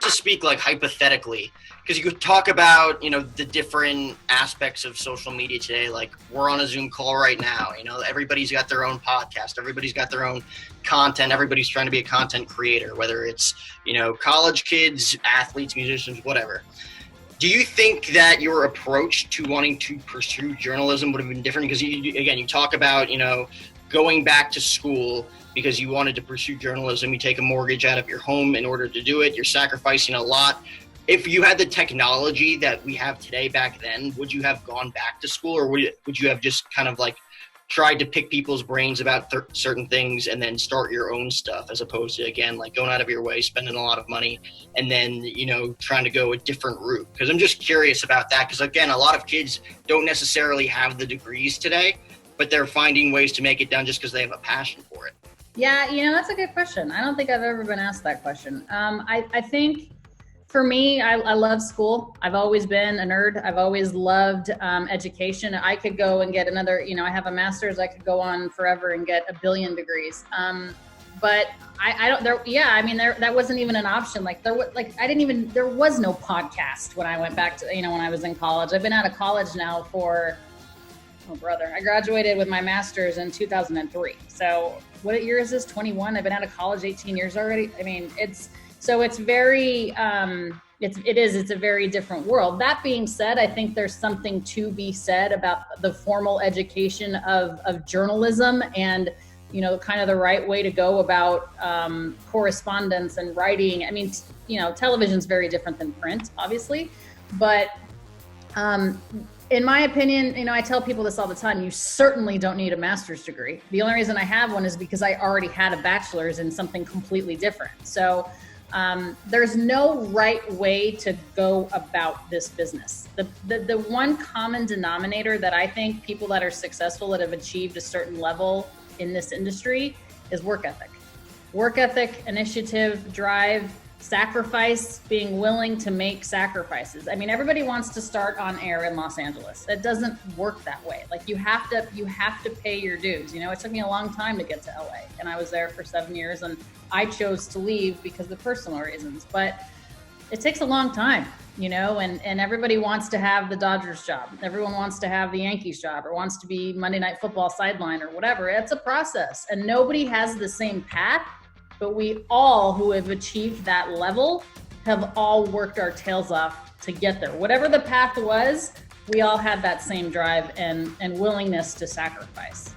to speak like hypothetically, because you could talk about, the different aspects of social media today. Like we're on a Zoom call right now, everybody's got their own podcast. Everybody's got their own content. Everybody's trying to be a content creator, whether it's, college kids, athletes, musicians, whatever. Do you think that your approach to wanting to pursue journalism would have been different? Because you talk about, going back to school because you wanted to pursue journalism. You take a mortgage out of your home in order to do it. You're sacrificing a lot. If you had the technology that we have today back then, would you have gone back to school, or would you have just kind of like tried to pick people's brains about certain things and then start your own stuff, as opposed to, again, like going out of your way, spending a lot of money, and then, trying to go a different route? Because I'm just curious about that. Because, again, a lot of kids don't necessarily have the degrees today, but they're finding ways to make it done just because they have a passion for it. Yeah, that's a good question. I don't think I've ever been asked that question. I think for me, I love school. I've always been a nerd. I've always loved education. I could go and get another, I have a master's. I could go on forever and get a billion degrees. But I don't, that wasn't even an option. There was no podcast when I went back to, when I was in college. I've been out of college now for, I graduated with my master's in 2003. So what year is this? 21. I've been out of college 18 years already. I mean, it's very, it's a very different world. That being said, I think there's something to be said about the formal education of journalism and, kind of the right way to go about correspondence and writing. I mean, television's very different than print, obviously, but in my opinion, I tell people this all the time, you certainly don't need a master's degree. The only reason I have one is because I already had a bachelor's in something completely different. So there's no right way to go about this business. The one common denominator that I think people that are successful, that have achieved a certain level in this industry, is work ethic. Work ethic, initiative, drive, sacrifice, being willing to make sacrifices. I mean, everybody wants to start on air in Los Angeles. It doesn't work that way. Like you have to pay your dues. It took me a long time to get to LA, and I was there for 7 years, and I chose to leave because of personal reasons. But it takes a long time, and everybody wants to have the Dodgers job. Everyone wants to have the Yankees job, or wants to be Monday Night Football sideline or whatever. It's a process, and nobody has the same path. But we all who have achieved that level have all worked our tails off to get there. Whatever the path was, we all had that same drive and willingness to sacrifice.